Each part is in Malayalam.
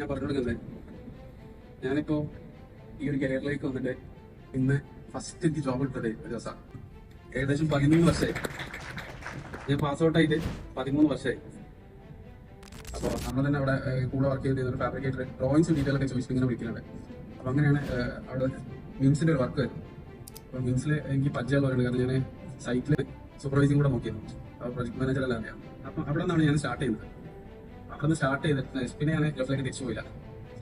ഞാൻ പറഞ്ഞു കൊടുക്കുന്നത്, ഞാനിപ്പോ ഈ ഒരു കരിയറിലേക്ക് വന്നിട്ട് ഇന്ന് ഫസ്റ്റ് എനിക്ക് ജോബ് എടുത്തത് ഒരു ദിവസം ഏകദേശം 13 വർഷമായി. ഞാൻ പാസ് ഔട്ട് ആയിട്ട് 13 വർഷമായി. അപ്പോൾ നമ്മൾ തന്നെ അവിടെ കൂടെ വർക്ക് ചെയ്ത് ഫാബ്രിക്കേറ്റർ ഡ്രോയിങ്സ് ഡീറ്റെയിൽ ഒക്കെ ചോദിച്ചിട്ട് ഇങ്ങനെ വിളിക്കുന്നുണ്ട്. അപ്പോൾ അങ്ങനെയാണ് അവിടെ മിംസിന്റെ ഒരു വർക്ക് വരുന്നത്. അപ്പോൾ മിംസിൽ എനിക്ക് പരിചയമുള്ള പറയുന്നത്, കാരണം ഞാൻ സൈറ്റിൽ സൂപ്പർവൈസിങ് കൂടെ നോക്കിയിരുന്നു. അപ്പോൾ പ്രൊജക്ട് മാനേജർ എല്ലാം അറിയാം. അപ്പം അവിടെ നിന്നാണ് ഞാൻ സ്റ്റാർട്ട് ചെയ്യുന്നത്. അവിടെ നിന്ന് സ്റ്റാർട്ട് ചെയ്തിട്ട് പിന്നെ ഞാൻ ജോബിലേക്ക് തിരിച്ചു പോയില്ല.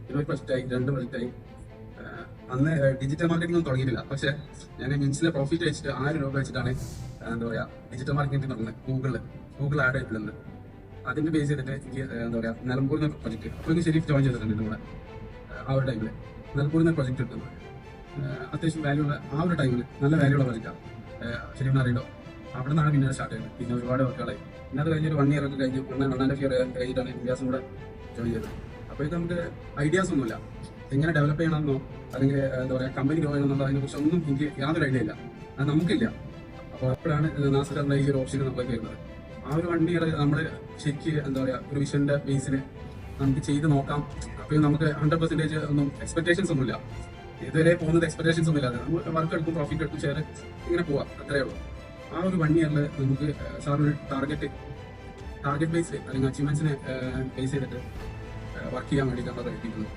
പിന്നെ ഒരു പ്രൊജക്റ്റായി, 2 പ്രൊജക്റ്റായി. അന്ന് ഡിജിറ്റൽ മാർക്കറ്റിംഗ് ഒന്നും തുടങ്ങിയിട്ടില്ല. പക്ഷേ ഞാൻ മിംസിലെ പ്രോഫിറ്റ് വെച്ചിട്ട് 1000 രൂപ വെച്ചിട്ടാണ് എന്താ പറയുക ഡിജിറ്റൽ മാർക്കറ്റിംഗ് തുടങ്ങുന്നത്. ഗൂഗിൾ ആഡ് ആയിട്ടുള്ളത്. അതിന്റെ ബേസ് ചെയ്തിട്ട് എനിക്ക് എന്താ പറയുക നിലമ്പൂരിൽ നിന്ന് പ്രൊജക്ട്, അപ്പോൾ എനിക്ക് ശരിക്കും ജോയിൻ ചെയ്തിട്ടുണ്ട് നമ്മുടെ ആ ഒരു ടൈമിൽ. നിലമ്പൂരിൽ നിന്ന് പ്രൊജക്ട് എടുക്കുന്നത് അത്യാവശ്യം വാല്യൂ ഉള്ള, ആ ഒരു ടൈമിൽ നല്ല വാല്യൂ ഉള്ള പ്രൊജക്റ്റാണ്. ശരിക്കും അറിയണ്ടോ, അവിടെ നിന്നാണ് പിന്നെ സ്റ്റാർട്ട് ചെയ്യുന്നത്. പിന്നെ ഒരുപാട് വർക്കുകളായി. പിന്നെ അത് കഴിഞ്ഞൊരു 1 ഇയർ ഒക്കെ കഴിഞ്ഞ് 1.5 ഇയർ കഴിഞ്ഞിട്ടാണ് ഇന്ത്യാസും കൂടെ ജോയിൻ ചെയ്തത്. അപ്പോഴേക്കും നമുക്ക് ഐഡിയാസ് ഒന്നുമില്ല, എങ്ങനെ ഡെവലപ്പ് ചെയ്യണമെന്നോ അല്ലെങ്കിൽ എന്താ പറയുക കമ്പനി ഗ്രോ ചെയ്യണമെന്നോ അതിനെക്കുറിച്ചൊന്നും എനിക്ക് യാതൊരു ഐഡിയ ഇല്ല. അത് നമുക്കില്ല. അപ്പോൾ അപ്പോഴാണ് നാസറിന്റെ ഈ ഒരു ഓപ്ഷൻ നമ്മൾക്ക് വരുന്നത്. ആ ഒരു 1 ഇയർ നമ്മൾ ശരിക്ക് എന്താ പറയുക ഒരു വിഷന്റെ ബേസിൽ നമുക്ക് ചെയ്ത് നോക്കാം. അപ്പോൾ നമുക്ക് 100% ഒന്നും എക്സ്പെക്ടേഷൻസ് ഒന്നുമില്ല. ഇതുവരെ പോകുന്നത് എക്സ്പെക്ടേഷൻസ് ഒന്നും ഇല്ലാതെ നമ്മൾ വർക്ക് എടുക്കും, പ്രോഫിറ്റ് എടുക്കും, ഷെയർ ഇങ്ങനെ പോവാം, അത്രയേ ഉള്ളൂ. ആ ഒരു 1 ഇയറിൽ നമുക്ക് സാറിന് ടാർഗറ്റ് ബേസിൽ അല്ലെങ്കിൽ അച്ചീവ്മെന്റ്സിനെ ബേസ് ചെയ്തിട്ട് വർക്ക് ചെയ്യാൻ വേണ്ടിയിട്ടാണ് പ്രയത്നിക്കുന്നത്.